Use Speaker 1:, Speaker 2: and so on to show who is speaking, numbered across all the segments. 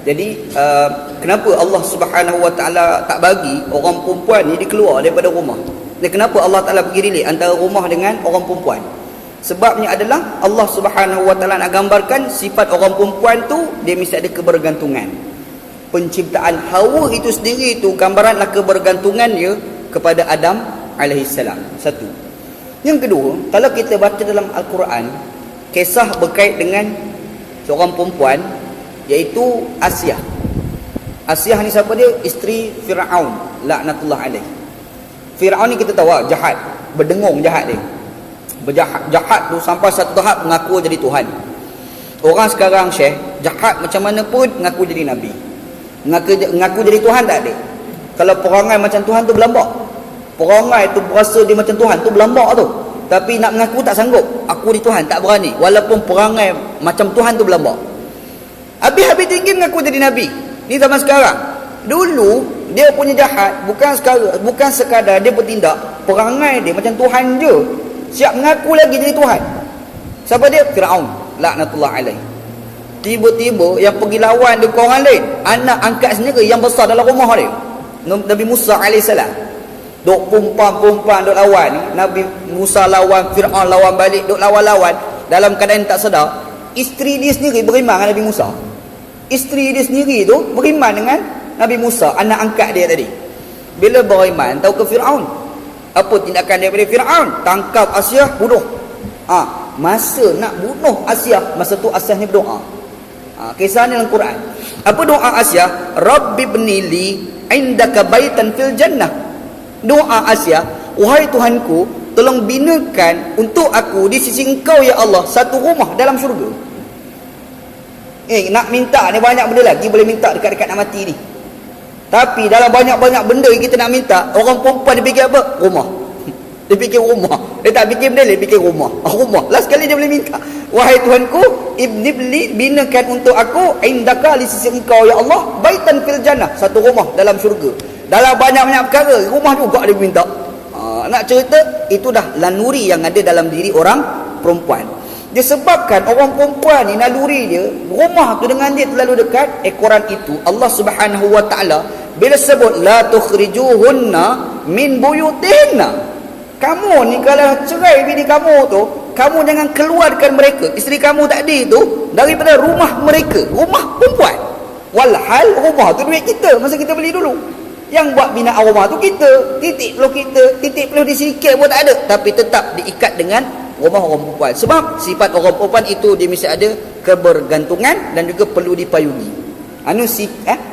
Speaker 1: Jadi kenapa Allah Subhanahu Wa Taala tak bagi orang perempuan ni dia keluar daripada rumah? Dan kenapa Allah Taala bagi relate antara rumah dengan orang perempuan? Sebabnya adalah Allah Subhanahu Wa Taala nak gambarkan sifat orang perempuan tu dia mesti ada kebergantungan. Penciptaan Hawa itu sendiri itu gambaranlah kebergantungan dia kepada Adam alaihissalam. Satu. Yang kedua, kalau kita baca dalam Al-Quran kisah berkait dengan seorang perempuan iaitu Asyah. Asyah ni siapa dia? Isteri Fir'aun laknatullah alaih. Fir'aun ni kita tahu jahat, berdengung jahat dia. Jahat tu sampai satu tahap mengaku jadi Tuhan. Orang sekarang Syekh jahat macam mana pun mengaku jadi Nabi. Mengaku jadi Tuhan tak ada. Kalau perangai macam Tuhan tu berlambak. Perangai tu berasa dia macam Tuhan tu berlambak tu. Tapi nak mengaku tak sanggup. Aku di Tuhan tak berani. Walaupun perangai macam Tuhan tu berlambak. Habis-habis tinggi mengaku jadi Nabi. Ni zaman sekarang. Dulu dia punya jahat bukan sekadar dia bertindak, perangai dia macam Tuhan je. Siap mengaku lagi jadi Tuhan. Siapa dia? Fir'aun laknatullah alaih. Tiba-tiba yang pergi lawan dia orang lain, anak angkat sendiri yang besar dalam rumah dia, Nabi Musa alaihissalam. Duk perempuan-perempuan duk lawan ni. Nabi Musa lawan, Fir'aun lawan balik, duk lawan-lawan. Dalam keadaan tak sedar, isteri dia sendiri beriman dengan Nabi Musa. Isteri dia sendiri tu beriman dengan Nabi Musa, anak angkat dia tadi. Bila beriman, tahu ke Fir'aun? Apa tindakan daripada Fir'aun? Tangkap Asyah, bunuh. Masa nak bunuh Asyah, masa tu Asyah ni berdoa. Kisah ni dalam Quran. Apa doa Asyah? Rabbi bnili indaka baitan fil jannah. Doa Asyah, wahai Tuhanku, tolong binakan untuk aku di sisi Engkau ya Allah satu rumah dalam syurga. Nak minta ni banyak benda lagi boleh minta dekat-dekat nak mati ni. Tapi dalam banyak-banyak benda yang kita nak minta, orang perempuan dia fikir apa? Rumah. Dia fikir rumah. Dia tak fikir benda lain, fikir rumah. Rumah. Last sekali dia boleh minta, wahai Tuhanku, ibnibli, binakan untuk aku indaka li sisi Engkau ya Allah baitan fil jannah, satu rumah dalam syurga. Dalam banyak-banyak perkara, rumah juga dia minta. Nak cerita, itu dah lanuri yang ada dalam diri orang perempuan. Disebabkan orang perempuan ni naluri dia, rumah tu dengan dia terlalu dekat. Quran itu Allah Subhanahu Wa Taala bila sebut la tukhrijuhunna min buyutihinna, kamu ni kalau cerai bini kamu tu, kamu jangan keluarkan mereka, isteri kamu tadi tu, daripada rumah mereka, rumah perempuan. Walhal rumah tu duit kita masa kita beli dulu. Yang buat binaan rumah tu kita, titik peluh di sikit pun tak ada, tapi tetap diikat dengan rumah orang perempuan. Sebab sifat orang perempuan itu dia mesti ada kebergantungan dan juga perlu dipayungi.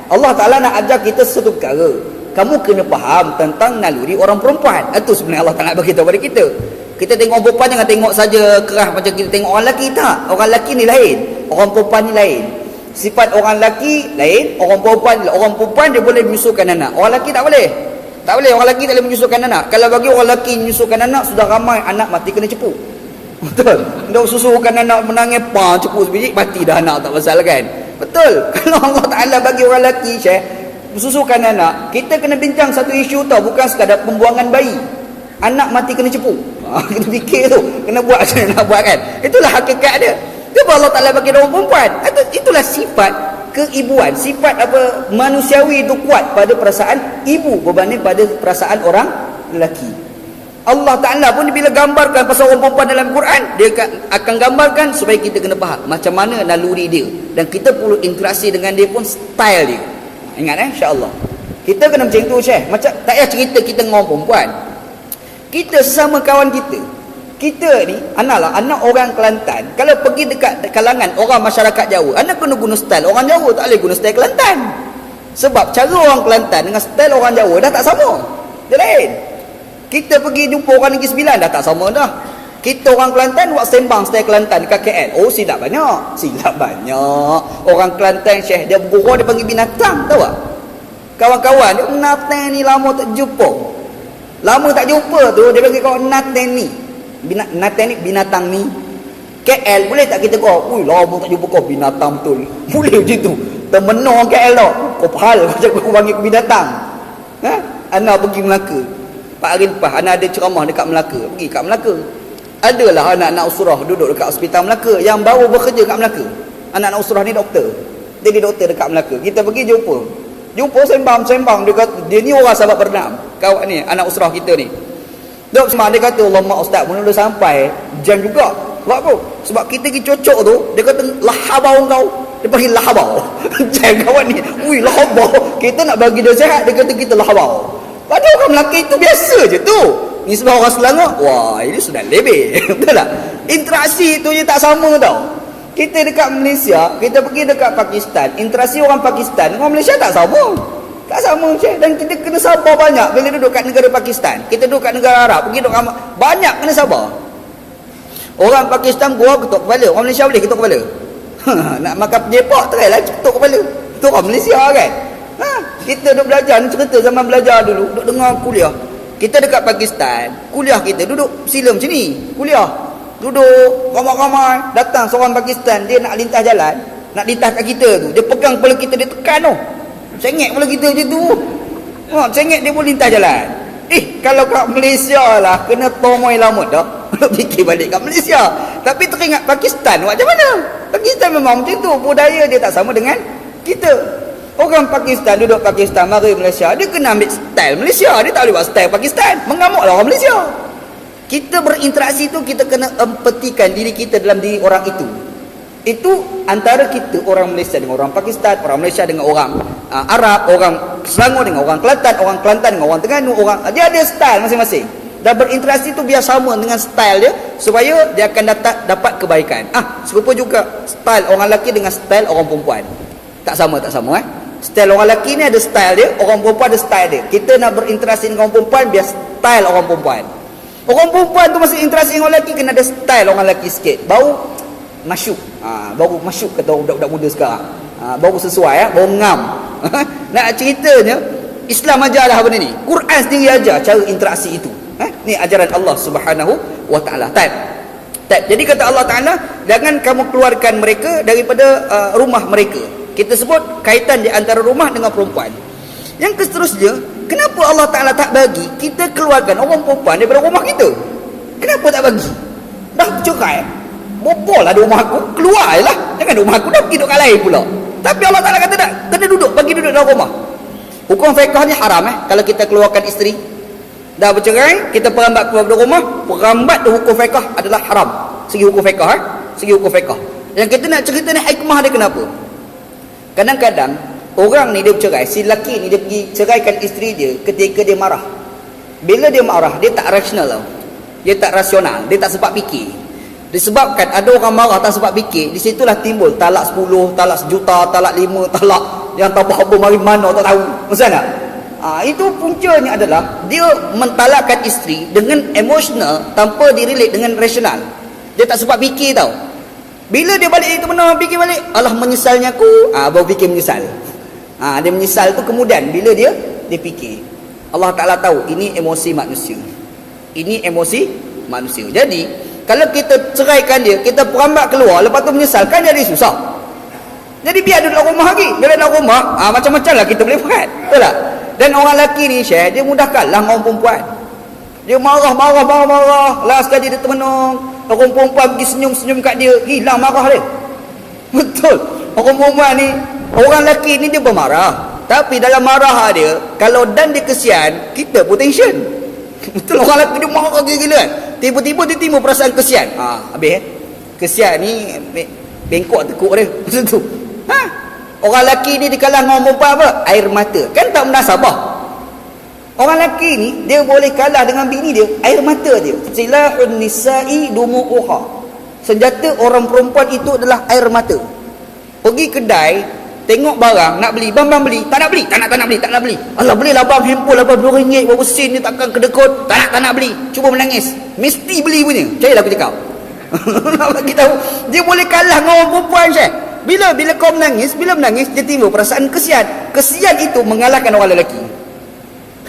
Speaker 1: Allah Ta'ala nak ajar kita satu perkara. Kamu kena faham tentang naluri orang perempuan. Itu sebenarnya Allah Ta'ala bagi tahu kepada kita. Kita tengok orang perempuan jangan tengok saja kerah macam kita tengok orang lelaki. Tak. Orang lelaki ni lain, orang perempuan ni lain. Sifat orang lelaki lain, orang perempuan dia boleh menyusukan anak. Orang lelaki tak boleh. Tak boleh, orang lelaki tak boleh menyusukan anak. Kalau bagi orang lelaki menyusukan anak, sudah ramai anak mati kena cepu. Betul. Dok susukan anak menangis, cepu sebiji, mati dah anak, tak pasal kan. Betul. Kalau Allah Ta'ala bagi orang lelaki, Syekh, susukan anak, kita kena bincang satu isu tau, bukan sekadar pembuangan bayi. Anak mati kena cepu. Kita fikir tu, kena buat macam mana nak buat kan. Itulah hakikat dia. Itu Allah Ta'ala bagi orang perempuan. Itulah sifat keibuan, sifat apa manusiawi itu kuat pada perasaan ibu berbanding pada perasaan orang lelaki. Allah Ta'ala pun bila gambarkan pasal orang perempuan dalam Quran, dia akan gambarkan supaya kita kena faham macam mana naluri dia, dan kita perlu interaksi dengan dia pun style dia. Ingat insya-Allah. Kita kena macam tu Syekh. Macam tak payah cerita kita dengan orang perempuan. Kita sesama kawan kita. Kita ni anak orang Kelantan, kalau pergi dekat kalangan orang masyarakat Jawa, anak kena guna style orang Jawa, tak boleh guna style Kelantan. Sebab cara orang Kelantan dengan style orang Jawa dah tak sama. Dia lain. Kita pergi jumpa orang Negeri Sembilan dah tak sama dah. Kita orang Kelantan buat sembang style Kelantan dekat KL. Oh, silap banyak. Orang Kelantan Syekh, dia bergurau, dia panggil binatang, tahu tak? Kawan-kawan dia, binatang ni lama tak jumpa. Tu dia panggil kawan binatang ni. Binatang ni. KL boleh tak kita kau? Ui, lama tak jumpa kau, binatang betul. Boleh macam tu. Termenung KL tau. Kau pahal macam aku panggil kau binatang. Ana pergi Melaka. Pak hari lepas Ana ada ceramah dekat Melaka. Pergi kat Melaka. Adalah anak-anak usrah duduk dekat hospital Melaka yang baru bekerja kat Melaka. Anak-anak usrah ni doktor. Dia ni doktor dekat Melaka. Kita pergi jumpa sembang-sembang. Dia ni orang sahabat bernam. Kawan ni, anak usrah kita ni. Dok sembang, dia kata, Allah mak ustaz pun dah sampai jam juga. Sebab apa? Sebab kita pergi cocok tu, dia kata lahabau kau. Dia panggil lahabau. Jam kawan ni, ui lahabau. Kita nak bagi dia sihat, dia kata kita lahabau. Padahal orang Melaka itu biasa je tu. Ni sebab orang Selangor, wah ini sudah lebih. Betul tak? Interaksi tu je tak sama tau. Kita dekat Malaysia, kita pergi dekat Pakistan, interaksi orang Pakistan, orang Malaysia tak sama. Tak sama je. Dan kita kena sabar banyak bila duduk kat negara Pakistan. Kita duduk kat negara Arab, pergi duduk banyak kena sabar. Orang Pakistan gua ketuk kepala, orang Malaysia boleh ketuk kepala. Nak makan penyepak try lah ketuk kepala. Itu orang Malaysia kan. Kita duduk belajar, ni cerita zaman belajar dulu, duduk dengar kuliah. Kita dekat Pakistan, kuliah kita duduk sila macam ni. Kuliah duduk ramai-ramai, datang seorang Pakistan, dia nak lintas jalan, nak lintas kat kita tu, dia pegang kepala kita, dia tekan tu, cengek kepala kita macam tu. Cengek dia pun lintas jalan. Kalau kat Malaysia lah kena tomoy lamut dah. Fikir balik kat Malaysia. Tapi teringat Pakistan macam mana? Pakistan memang macam tu, budaya dia tak sama dengan kita. Orang Pakistan duduk Pakistan, mari Malaysia, dia kena ambil style Malaysia, dia tak boleh buat style Pakistan. Mengamuklah orang Malaysia. Kita berinteraksi tu, kita kena empatikan diri kita dalam diri orang itu. Itu antara kita orang Malaysia dengan orang Pakistan, orang Malaysia dengan orang Arab, orang Selangor dengan orang Kelantan dengan orang Terengganu, dia ada style masing-masing. Dan berinteraksi tu biar sama dengan style dia, supaya dia akan dapat kebaikan. Serupa juga style orang lelaki dengan style orang perempuan. Tak sama Style orang lelaki ni ada style dia, orang perempuan ada style dia. Kita nak berinteraksi dengan orang perempuan biar style orang perempuan. Orang perempuan tu masih interaksi dengan orang lelaki, kena ada style orang lelaki sikit, baru masyuk. Baru masyuk kata budak-budak muda sekarang. Baru sesuai, baru ngam. Nak ceritanya, Islam ajarlah benda ni. Quran sendiri ajar cara interaksi itu. Ni ajaran Allah Subhanahu wa taala. Jadi kata Allah Taala, jangan kamu keluarkan mereka daripada rumah mereka. Kita sebut kaitan di antara rumah dengan perempuan. Yang seterusnya, kenapa Allah Ta'ala tak bagi kita keluarkan orang perempuan daripada rumah kita? Kenapa tak bagi? Dah cerai, bopolah di rumah aku, keluar je lah. Jangan di rumah aku, dah pergi duduk kat lain pula. Tapi Allah Ta'ala kata tak, kena duduk, bagi duduk dalam rumah. Hukum fiqah ni haram kalau kita keluarkan isteri. Dah bercerai, kita perambat keluar dari rumah, perambat tu hukum fiqah adalah haram. Segi hukum fiqah, segi hukum fiqah. Yang kita nak cerita ni hikmah dia kenapa? Kadang-kadang orang ni dia bercerai, si lelaki ni dia pergi ceraikan isteri dia ketika dia marah. Bila dia marah, dia tak rasional tau. Dia tak rasional, dia tak sempat fikir. Disebabkan ada orang marah tak sempat fikir, di situlah timbul talak 10, talak sejuta, talak 5, talak yang tak apa mari mana tak tahu. Maksud tak? Itu puncanya adalah dia mentalakkan isteri dengan emosional tanpa direlate dengan rasional. Dia tak sempat fikir tau. Bila dia balik itu benar, fikir balik, alah menyesalnya aku, baru fikir menyesal. Dia menyesal tu kemudian bila dia fikir. Allah Ta'ala tahu ini emosi manusia. Ini emosi manusia. Jadi kalau kita ceraikan dia, kita perambat keluar, lepas tu menyesal, kan jadi susah. Jadi biar dia dalam rumah lagi. Bila dalam rumah, macam-macam lah kita boleh buat. Betul tak? Dan orang lelaki ni, Syekh, dia mudahkan lah orang perempuan. Dia marah. Last sekali dia termenung. Orang perempuan pergi senyum-senyum kat dia, hilang marah dia. Betul. Orang perempuan ni, orang lelaki ni dia bermarah. Tapi dalam marah dia, kalau dan dia kesian, kita pun tension. Betul, orang lelaki dia marah gila-gila kan. Tiba-tiba dia timbul perasaan kesian. Habis kesian ni bengkok tekuk dia. Macam tu. Orang lelaki ni di kalangan orang perempuan apa? Air mata. Kan tak munasabah. Orang lelaki ni dia boleh kalah dengan bini dia, air mata dia. Silahun nisa'i dumu'uha. Senjata orang perempuan itu adalah air mata. Pergi kedai, tengok barang, nak beli, bang beli, tak nak beli, tak nak beli. Alah belilah bang, handphone lah bang, RM2, berapa sen ni takkan kedekut, tak nak beli. Cuba menangis, mesti beli punya. Percayalah aku cakap. Nak bagi tahu, dia boleh kalah dengan orang perempuan, Syekh. Bila kau menangis, dia timbul perasaan kesian. Kesian itu mengalahkan orang lelaki.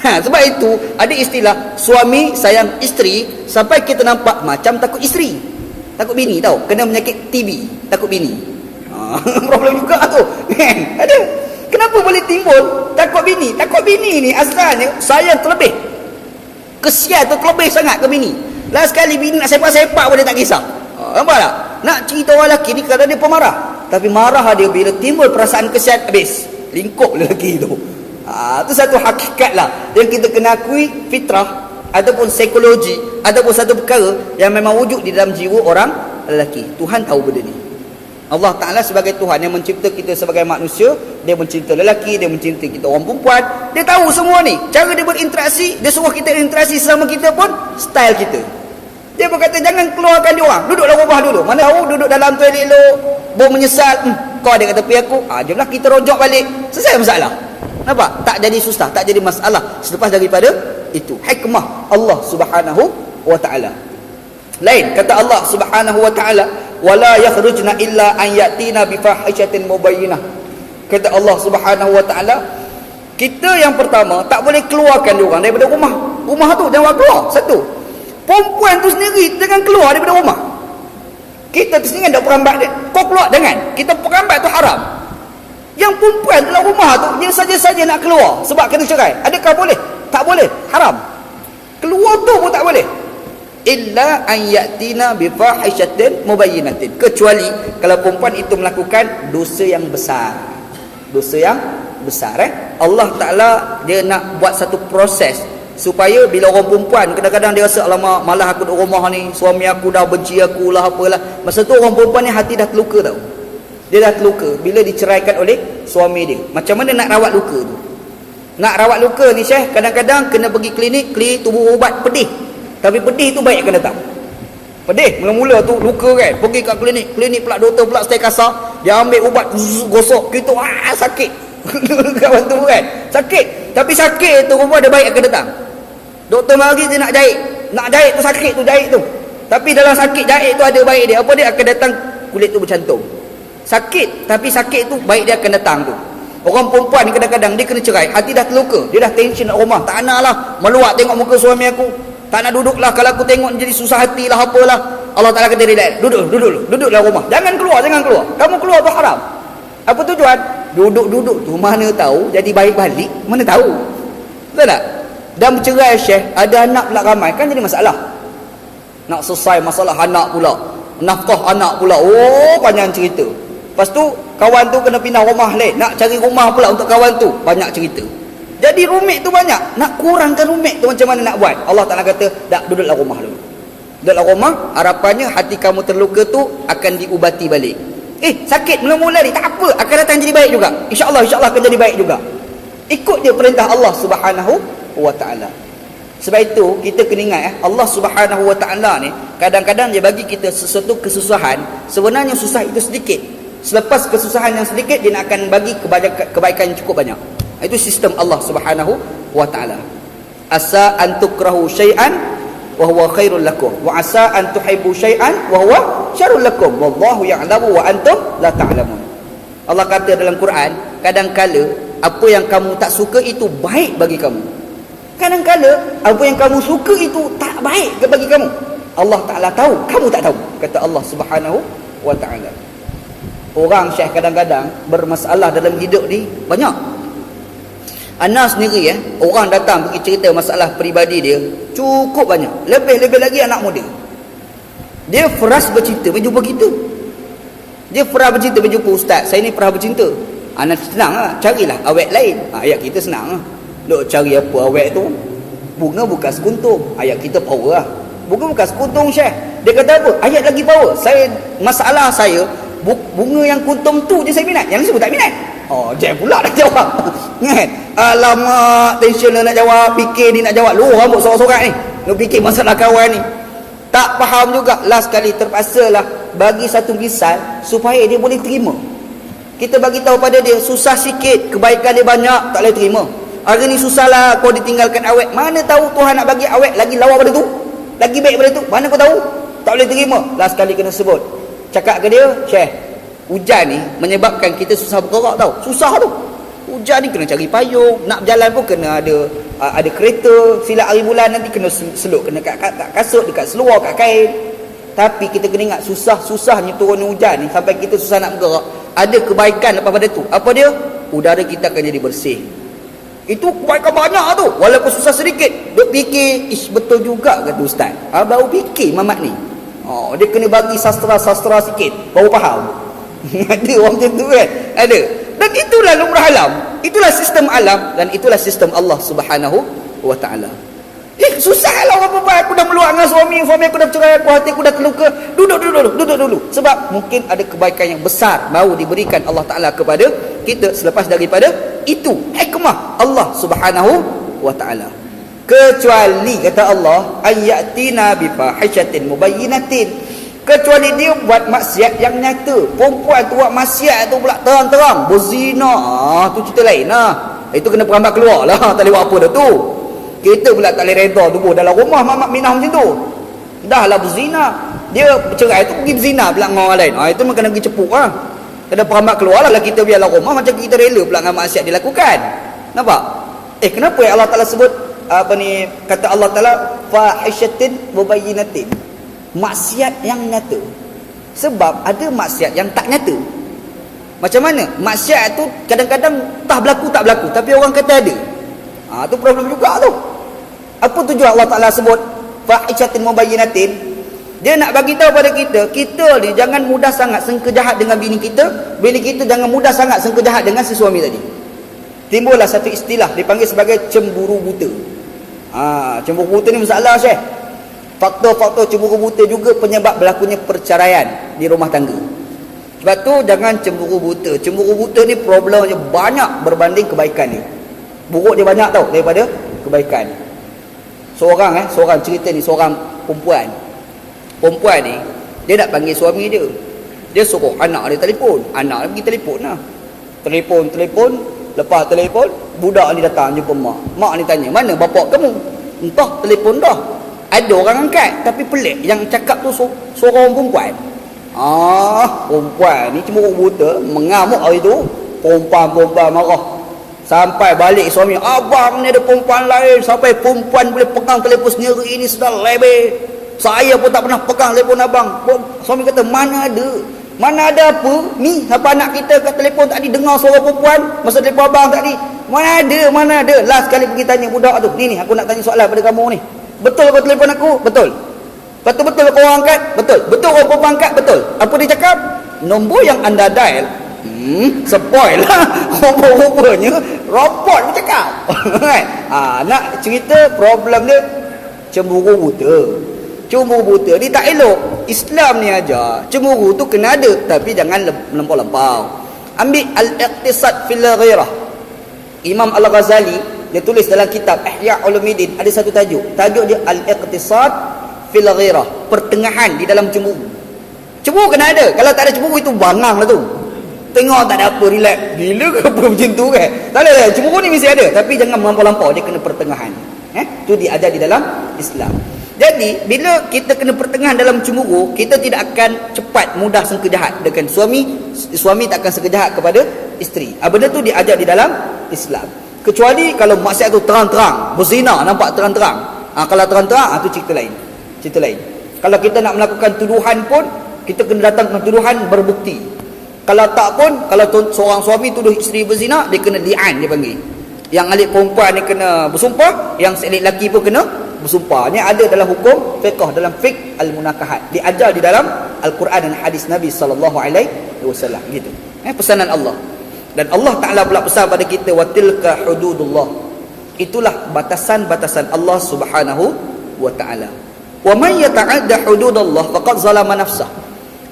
Speaker 1: Sebab itu ada istilah suami sayang isteri sampai kita nampak macam takut isteri, takut bini tau, kena penyakit TB, takut bini. Problem juga tu kan. Ada. Kenapa boleh timbul takut bini? Takut bini ni asalnya sayang terlebih, kesian tu terlebih sangat ke bini. Last sekali bini nak sepak-sepak pun dia tak kisah. Nampak tak? Nak cerita orang lelaki ni kadang dia pemarah. Tapi marah dia bila timbul perasaan kesian, habis. Lingkup lelaki tu. Itu satu hakikat lah yang kita kena akui, fitrah ataupun psikologi ataupun satu perkara yang memang wujud di dalam jiwa orang lelaki. Tuhan tahu benda ni. Allah Ta'ala sebagai Tuhan yang mencipta kita sebagai manusia, dia mencipta lelaki, dia mencipta kita orang perempuan, dia tahu semua ni. Cara dia berinteraksi, dia suruh kita interaksi sesama kita pun style kita. Dia pun kata jangan keluarkan dia orang, duduklah rumah dulu. Mana tahu duduk dalam toilet elok, bau menyesal, kau ada kat tepi aku, jomlah kita rojok balik, selesai masalah. Nampak? Tak jadi susah, tak jadi masalah selepas daripada itu. Hikmah Allah Subhanahu wa Ta'ala. Lain kata Allah Subhanahu wa Ta'ala, wala yakhrujna illa an yatina bi fahishatin mubayyinah. Kata Allah Subhanahu wa Ta'ala, kita yang pertama tak boleh keluarkan dia orang daripada rumah. Rumah tu jangan keluar. Satu, perempuan tu sendiri jangan keluar daripada rumah. Kita tu sendiri dah perambat dia, kau keluar jangan. Kita perambat tu haram. Yang perempuan dalam rumah tu dia saja-saja nak keluar sebab kena cerai, adakah boleh? Tak boleh, haram. Keluar tu pun tak boleh. Illa an yatina bi fahishatin mubayyinatin, kecuali kalau perempuan itu melakukan dosa yang besar. Dosa yang besar, Allah Ta'ala dia nak buat satu proses supaya bila orang perempuan kadang-kadang dia rasa alamak malah aku duduk rumah ni, suami aku dah benci aku lah apalah. Masa tu orang perempuan ni hati dah terluka tau. Dia dah terluka bila diceraikan oleh suami dia. Macam mana nak rawat luka tu? Nak rawat luka ni Syekh, kadang-kadang kena pergi klinik, tubuh ubat pedih. Tapi pedih tu baik akan datang. Pedih mula-mula tu luka kan, pergi kat klinik pula doktor pula stay kasar, dia ambil ubat gosok kita, sakit. Kawan tu kan sakit, tapi sakit tu rupa ada baik akan datang. Doktor mari dia nak jahit tu sakit tu jahit tu, tapi dalam sakit jahit tu ada baik dia. Apa dia akan datang, kulit tu bercantum. Sakit, tapi sakit tu baik dia akan datang tu. Orang perempuan ni kadang-kadang dia kena cerai, hati dah terluka, dia dah tension nak rumah, tak nak lah meluak tengok muka suami aku, tak nak duduk lah, kalau aku tengok jadi susah hati lah apalah. Allah Ta'ala kata relax, duduklah rumah, jangan keluar, kamu keluar tu haram. Apa tujuan? Duduk tu mana tahu jadi baik balik, mana tahu. Betul tak? Dan bercerai Syekh, ada anak pula ramai, kan jadi masalah. Nak selesai masalah anak pula, nafkah anak pula, panjang cerita. Lepas tu kawan tu kena pindah rumah lain, nak cari rumah pula untuk kawan tu, banyak cerita. Jadi rumit tu banyak, nak kurangkan rumit tu macam mana nak buat? Allah Ta'ala kata, dak, duduklah rumah dulu. Duduklah rumah, harapannya hati kamu terluka tu akan diubati balik. Sakit mula-mula ni, tak apa, akan datang jadi baik juga. InsyaAllah akan jadi baik juga. Ikut dia perintah Allah Subhanahu wa Ta'ala. Sebab itu kita kena ingat Allah Subhanahu wa Ta'ala ni kadang-kadang dia bagi kita sesuatu kesusahan, sebenarnya susah itu sedikit. Selepas kesusahan yang sedikit, dia nak akan bagi kebaikan yang cukup banyak. Itu sistem Allah Subhanahu wa Ta'ala. Asa an tukrahu syai'an wa huwa khairul lakum, wa asa an tuhibbu syai'an wa huwa syarrul lakum, wallahu ya'lamu wa antum la ta'lamun. Allah kata dalam Quran, kadang-kala apa yang kamu tak suka itu baik bagi kamu. Kadang-kala apa yang kamu suka itu tak baik bagi kamu. Allah Ta'ala tahu, kamu tak tahu, kata Allah Subhanahu wa Ta'ala. Orang Syekh kadang-kadang bermasalah dalam hidup ni banyak. Ana sendiri orang datang pergi cerita masalah peribadi dia cukup banyak. Lebih-lebih lagi anak muda. Dia feras bercinta berjumpa kita. Dia feras bercinta berjumpa ustaz. Saya ni feras bercinta. Ana senang lah, carilah awet lain. Ayat kita senang lah. Duk cari apa awet tu? Bunga bukan sekuntum. Ayat kita power lah. Bunga bukan sekuntum Syekh. Dia kata apa? Ayat lagi power. Masalah saya bunga yang kuntum tu je saya minat, yang lain tak minat. Jangan pula nak jawab. Kan? Alamak, tension nak jawab, fikir ni nak jawab. Lu rambut sorak-sorak ni. Lu fikir masalah kawan ni. Tak faham juga. Last kali terpaksalah bagi satu misal supaya dia boleh terima. Kita bagi tahu pada dia susah sikit, kebaikan dia banyak, tak boleh terima. Hari ni susahlah kau ditinggalkan awet. Mana tahu Tuhan nak bagi awet lagi lawa pada tu, lagi baik pada tu. Mana kau tahu? Tak boleh terima. Last kali kena sebut. Cakap ke dia, Syekh, hujan ni menyebabkan kita susah bergerak tau. Susah tu. Hujan ni kena cari payung, nak berjalan pun kena ada kereta, silap hari bulan nanti kena seluk, kena kat kasut, dekat seluar, kat kain. Tapi kita kena ingat susahnya turun hujan ni sampai kita susah nak bergerak. Ada kebaikan lepas pada tu. Apa dia? Udara kita akan jadi bersih. Itu kebaikan banyak tu, walaupun susah sedikit. Duk fikir, ish betul juga kata ustaz. Baru fikir Mamat ni. Dia kena bagi sastra-sastra sikit baru faham. Ada orang macam tu kan? Ada. Dan itulah lumrah alam. Itulah sistem alam dan itulah sistem Allah Subhanahu wa taala. Susahlah orang perempuan, aku dah meluak dengan suami aku dah cerai aku, hati aku dah terluka. Duduk dulu. Sebab mungkin ada kebaikan yang besar baru diberikan Allah Taala kepada kita selepas daripada itu hikmah Allah Subhanahu wa taala. Kecuali kata Allah, ayatina bi fahishatin mubayyinatin, kecuali dia buat maksiat yang nyata. Perempuan tu buat maksiat tu pula terang-terang berzina, tu cerita lain lah. Itu kena perambat keluar lah, tak boleh buat apa dah tu. Kita pula tak boleh redha tu dalam rumah Mak Minah macam tu. Dah lah berzina, dia bercerai tu pergi berzina pula dengan orang lain. Itu memang kena pergi cepuk lah. Kena perambat keluar lah. Kita biarlah rumah macam kita rela pula dengan maksiat dilakukan. Nampak? Kenapa Allah Ta'ala sebut kata Allah Ta'ala fahishatin mubayyinatin, maksiat yang nyata? Sebab ada maksiat yang tak nyata. Macam mana? Maksiat tu kadang-kadang tak berlaku, tapi orang kata ada. Tu problem juga tu. Apa tujuan Allah Ta'ala sebut fahishatin mubayyinatin? Dia nak bagi tahu pada kita ni jangan mudah sangat sangka jahat dengan bini kita jangan mudah sangat sangka jahat dengan si suami tadi. Timbullah satu istilah dipanggil sebagai cemburu buta. Cemburu buta ni masalah Syekh. Faktor-faktor cemburu buta juga penyebab berlakunya perceraian di rumah tangga. Sebab tu jangan cemburu buta. Cemburu buta ni problemnya banyak berbanding kebaikan ni. Buruk dia banyak tau daripada kebaikan. Seorang cerita ni, seorang perempuan ni dia nak panggil suami dia. Dia suruh anak dia telefon. Anak dia pergi telefon lah. Telefon. Lepas telefon, budak ni datang jumpa mak. Mak ni tanya, mana bapak kamu? Entah, telefon dah. Ada orang angkat, tapi pelik. Yang cakap tu suara orang perempuan. Perempuan ni cemburu buta, mengamuk hari tu. Perempuan marah. Sampai balik suami, abang ni ada perempuan lain. Sampai perempuan boleh pegang telefon sendiri, ini sudah lebih. Saya pun tak pernah pegang telefon abang. Suami kata, mana ada apa? Ni apa anak kita kat telefon tadi dengar suara perempuan masa telefon abang tadi. Mana ada. Last kali pergi tanya budak tu, ni aku nak tanya soalan pada kamu ni. Betul kau telefon aku? Betul. Betul kau orang angkat? Betul kau perempuan angkat? Betul. Apa dia cakap? Nombor yang anda dial spoil lah. Rupanya robot dia cakap. Nak cerita problem dia cemburu buta ni tak elok. Islam ni aja cemburu tu kena ada, tapi jangan melampau-lampau. Ambil al-iqtisad fil ghirah. Imam Al-Ghazali dia tulis dalam kitab Ihya Ulumuddin, ada satu tajuk dia al-iqtisad fil ghirah, pertengahan di dalam cemburu. Cemburu kena ada. Kalau tak ada cemburu itu bangang lah tu. Tengok tak ada apa, relax. Gila ke apa macam tu kan? Tak ada. Cemburu ni mesti ada, tapi jangan melampau-lampau, dia kena pertengahan. Itu diajar di dalam Islam. Jadi bila kita kena pertengahan dalam cemburu, kita tidak akan cepat mudah sangka jahat dengan suami tak akan sangka jahat kepada isteri. Benda tu diajar di dalam Islam. Kecuali kalau maksiat tu terang-terang, berzina nampak terang-terang. Kalau terang-terang tu cerita lain. Kalau kita nak melakukan tuduhan pun, kita kena datang dengan tuduhan berbukti. Kalau tak pun, kalau seorang suami tuduh isteri berzina, dia kena li'an, dia panggil. Yang alik perempuan ni kena bersumpah, yang selik lelaki pun kena bersumpah. Ni ada dalam hukum fiqh, dalam fiqh al-munakahat. Diajar di dalam Al-Quran dan hadis Nabi SAW. Gitu. Pesanan Allah. Dan Allah Ta'ala pula pesan pada kita, wa tilka hududullah. Itulah batasan-batasan Allah Subhanahu wa Ta'ala. Wa man yata'adda hududallah faqad zalama nafsah.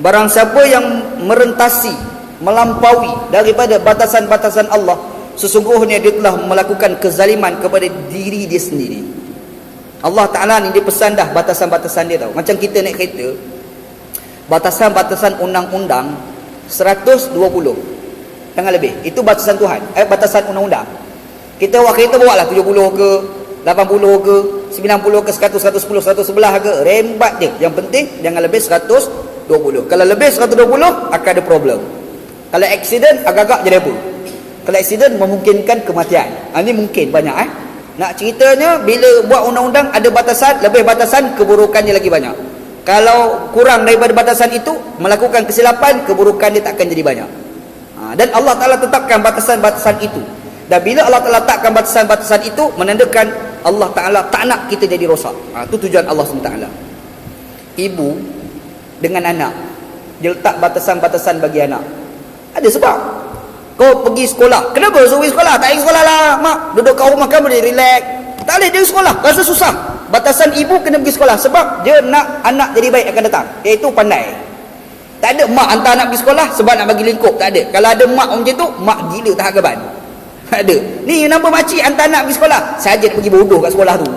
Speaker 1: Barang siapa yang merentasi, melampaui daripada batasan-batasan Allah, sesungguhnya dia telah melakukan kezaliman kepada diri dia sendiri. Allah Ta'ala ni dia pesan dah batasan-batasan dia tau. Macam kita naik kereta, batasan-batasan undang-undang 120, jangan lebih. Itu batasan Tuhan, batasan undang-undang. Kita bawa kereta, bawa lah 70 ke 80 ke 90 ke 100, 110, 111 ke, rembat je. Yang penting jangan lebih 120. Kalau lebih 120 akan ada problem. Kalau accident agak-agak jadi apa? Kalau accident memungkinkan kematian. Ini mungkin banyak Nak ceritanya, bila buat undang-undang ada batasan, lebih batasan keburukannya lagi banyak. Kalau kurang daripada batasan itu, melakukan kesilapan, keburukan dia tak akan jadi banyak. Dan Allah Ta'ala tetapkan batasan-batasan itu. Dan bila Allah Ta'ala letakkan batasan-batasan itu, menandakan Allah Ta'ala tak nak kita jadi rosak. Itu tujuan Allah SWT. Ibu dengan anak, dia letak batasan-batasan bagi anak. Ada sebab. Kau pergi sekolah, kenapa suruh pergi sekolah? Tak pergi sekolah lah mak, duduk kat rumah kamu dia relax. Tak boleh dia sekolah, rasa susah. Batasan ibu kena pergi sekolah sebab dia nak anak jadi baik akan datang, iaitu pandai. Tak ada mak hantar anak pergi sekolah sebab nak bagi lingkup, tak ada. Kalau ada mak macam tu, mak gila tak agaban. Tak ada. Ni nama makcik hantar anak pergi sekolah, saja nak pergi bodoh kat sekolah tu.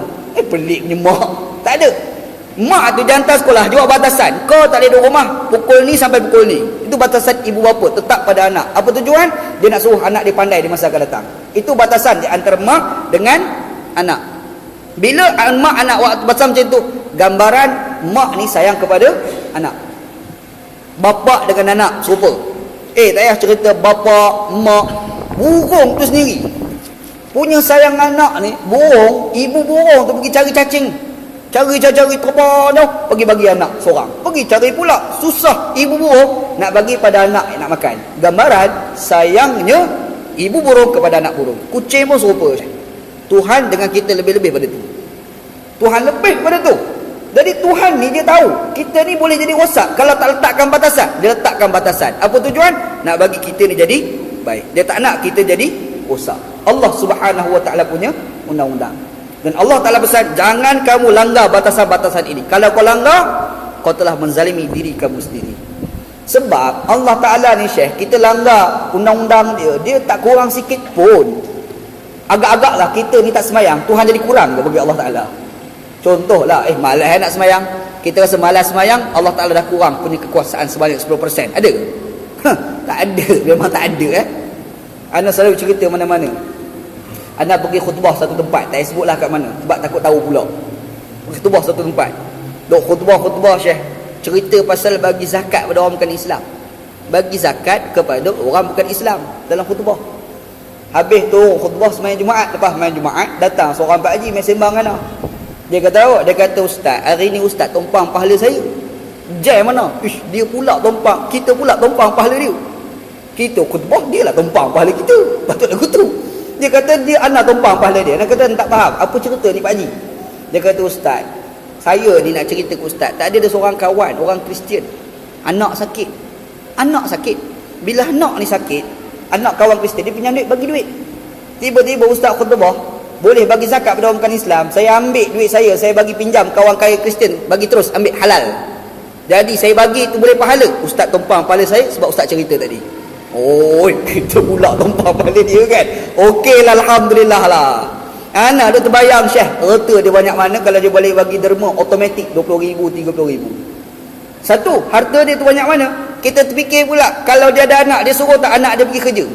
Speaker 1: Pelik punya mak. Tak ada. Mak tu dia hantar sekolah, dia buat batasan. Kau tak boleh duduk rumah pukul ni sampai pukul ni. Itu batasan ibu bapa tetap pada anak. Apa tujuan? Dia nak suruh anak dia pandai di masa akan datang. Itu batasan di antara mak dengan anak. Bila mak anak buat batasan macam tu, gambaran mak ni sayang kepada anak. Bapa dengan anak serupa. Tak payah cerita bapa, mak, burung tu sendiri punya sayang anak ni. Burung, ibu burung tu pergi cari cacing, cari terbang tu, pergi bagi anak seorang. Pergi cari pula, susah ibu burung nak bagi pada anak yang nak makan. Gambaran sayangnya ibu burung kepada anak burung. Kucing pun serupa. Tuhan dengan kita lebih-lebih pada tu. Tuhan lebih pada tu. Jadi Tuhan ni dia tahu kita ni boleh jadi rosak kalau tak letakkan batasan. Dia letakkan batasan. Apa tujuan? Nak bagi kita ni jadi baik. Dia tak nak kita jadi rosak. Allah Subhanahu Wa Taala punya undang-undang. Dan Allah Ta'ala pesan, jangan kamu langgar batasan-batasan ini. Kalau kau langgar, kau telah menzalimi diri kamu sendiri. Sebab Allah Ta'ala ni Syekh, kita langgar undang-undang dia, dia tak kurang sikit pun. Agak-agaklah kita ni tak semayang, Tuhan jadi kurang ke bagi Allah Ta'ala? Contohlah, malas nak semayang. Kita rasa malas semayang, Allah Ta'ala dah kurang punya kekuasaan sebanyak 10%. Ada ke? Tak ada, memang tak ada. Ana selalu cerita mana-mana. Ana pergi khutbah satu tempat, tak sebutlah kat mana sebab takut tahu pula. Khutbah satu tempat, duk khutbah Syekh, cerita pasal bagi zakat pada orang bukan Islam. Bagi zakat kepada orang bukan Islam dalam khutbah. Habis tu khutbah sembahyang Jumaat, lepas sembahyang Jumaat datang seorang pak haji main sembang ana. Dia kata ustaz, hari ni ustaz tumpang pahala saya. Jai mana? Dia pula tumpang, kita pula tumpang pahala dia. Kita khutbah, dia lah tumpang pahala kita. Patut lagu tu. Dia kata dia anak tumpang pahala dia. Dia kata tak faham apa cerita ni pak haji. Dia kata ustaz, saya ni nak cerita ke ustaz, tak ada seorang kawan orang Kristian, anak sakit. Bila anak ni sakit, anak kawan Kristian dia pinjam duit, bagi duit. Tiba-tiba ustaz khutbah, boleh bagi zakat pada orang bukan Islam. Saya ambil duit saya bagi pinjam kawan kaya Kristian, bagi terus, ambil halal. Jadi saya bagi tu boleh pahala. Ustaz tumpang pahala saya sebab ustaz cerita tadi. Kita pula tumpang pahala dia kan. Okeylah, alhamdulillah lah. Anak dia terbayang Syekh, harta dia banyak mana kalau dia boleh bagi derma automatik 20,000, 30,000. Satu, harta dia tu banyak mana? Kita terfikir pula, kalau dia ada anak, dia suruh tak anak dia pergi kerja.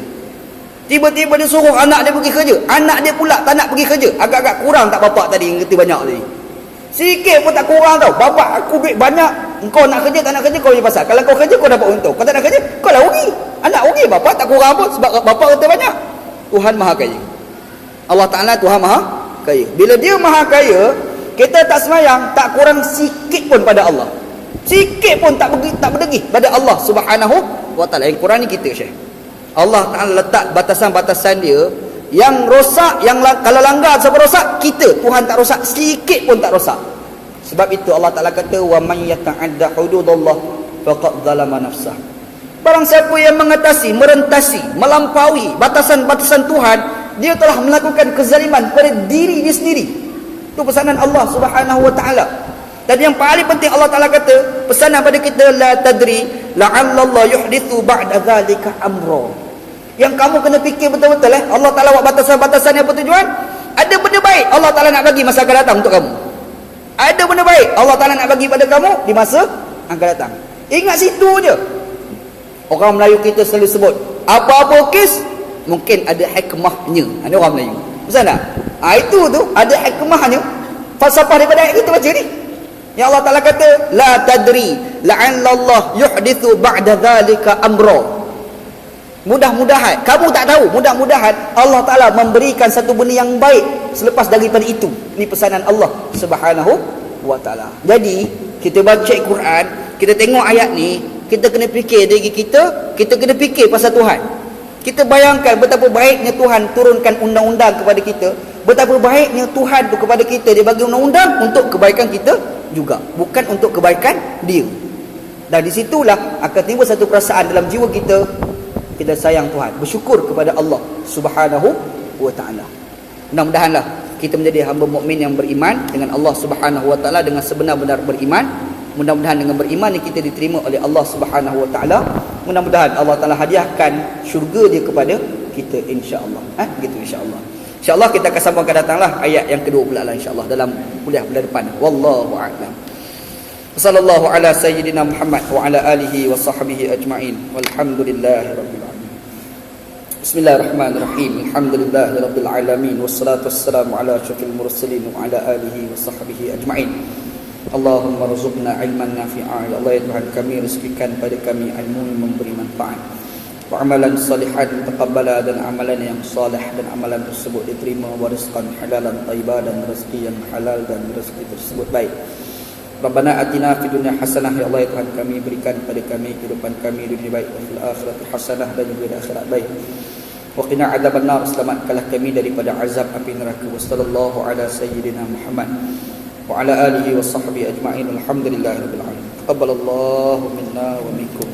Speaker 1: Tiba-tiba dia suruh anak dia pergi kerja, anak dia pula tak nak pergi kerja. Agak-agak kurang tak bapak tadi yang kata banyak tadi? Sikit pun tak kurang tau. Bapak aku duit banyak, kau nak kerja tak nak kerja kau punya pasal. Kalau kau kerja kau dapat untung, kau tak nak kerja kau lah rugi. Anak rugi, bapak tak kurang pun sebab bapak kata banyak. Tuhan Maha Kaya. Allah Ta'ala Tuhan Maha Kaya. Bila dia Maha Kaya, kita tak semayang, tak kurang sikit pun pada Allah. Sikit pun tak berdegi pada Allah Subhanahu Wa Ta'ala. Yang kurang ni kita Syekh. Allah Ta'ala letak batasan-batasan dia yang rosak, yang kalau langgar siapa rosak, kita. Tuhan tak rosak, sikit pun tak rosak. Sebab itu Allah Ta'ala kata, wa man yata'adda hududallah faqad zalama nafsah. Barang siapa yang mengatasi, merentasi, melampaui batasan-batasan Tuhan, dia telah melakukan kezaliman pada diri dia sendiri. Itu pesanan Allah Subhanahu Wa Ta'ala. Dan yang paling penting Allah Ta'ala kata, pesanan pada kita, la tadri la'allallah yuhdithu ba'da dhalika amra. Yang kamu kena fikir betul-betul Allah Ta'ala buat batasan-batasan yang apa tujuan? Ada benda baik Allah Ta'ala nak bagi masa akan datang untuk kamu. Ada benda baik Allah Ta'ala nak bagi pada kamu di masa akan datang. Ingat situ je. Orang Melayu kita selalu sebut, apa-apa kes mungkin ada hikmahnya. Ada orang Melayu, betul tak? Itu tu ada hikmahnya. Falsafah daripada ayat kita baca ni. Yang Allah Ta'ala kata, la tadri la'allallah yuhdithu ba'da dhalika amra. Mudah-mudahan, kamu tak tahu, mudah-mudahan Allah Ta'ala memberikan satu benda yang baik selepas daripada itu. Ini pesanan Allah Subhanahu Wa Ta'ala. Jadi kita baca Quran, kita tengok ayat ni, kita kena fikir diri kita kena fikir pasal Tuhan. Kita bayangkan betapa baiknya Tuhan turunkan undang-undang kepada kita. Betapa baiknya Tuhan tu kepada kita. Dia bagi undang-undang untuk kebaikan kita juga, bukan untuk kebaikan dia. Dan di situlah akan timbul satu perasaan dalam jiwa kita, kita sayang Tuhan, bersyukur kepada Allah Subhanahu wa taala. Mudah-mudahanlah kita menjadi hamba mukmin yang beriman dengan Allah Subhanahu wa taala dengan sebenar-benar beriman. Mudah-mudahan dengan beriman ni kita diterima oleh Allah Subhanahu wa taala. Mudah-mudahan Allah Taala hadiahkan syurga dia kepada kita, insya-Allah. Begitu insya-Allah. Insya-Allah kita akan sambungkan datanglah ayat yang kedua pula lah insya-Allah dalam kuliah bulan depan. Wallahu a'lam. Sallallahu ala sayyidina Muhammad wa ala alihi wa sahbihi ajma'in. Walhamdulillahirabbil alamin. Bismillahirrahmanirrahim. Alhamdulillahirabbil alamin wassalatu wassalamu ala asyrafil mursalin wa ala alihi wa sahbihi ajma'in. Allahumma rzuqna ilman nafi'a. Ya Allah, ya Tuhan kami, rezekikan pada kami ilmu yang memberi manfaat, wa amalan salihan taqabbala, dan amalan yang salih dan amalan tersebut diterima, wa rizqan halalan thayyiban, dan rezeki yang halal dan rezeki tersebut baik. Rabbana atina fid dunya hasanah. Ya Allah, ya Tuhan kami, berikan pada kami kehidupan kami dunia baik, wa fil akhirati hasanah, dan juga di akhirat baik. Wa qina adzabannar, selamatkanlah kami daripada azab api neraka. Wa sallallahu ala sayyidina Muhammad wa ala alihi wa sahbihi ajma'in. Alhamdulillahirabbil alamin. Taqabbalallahu minna wa minkum.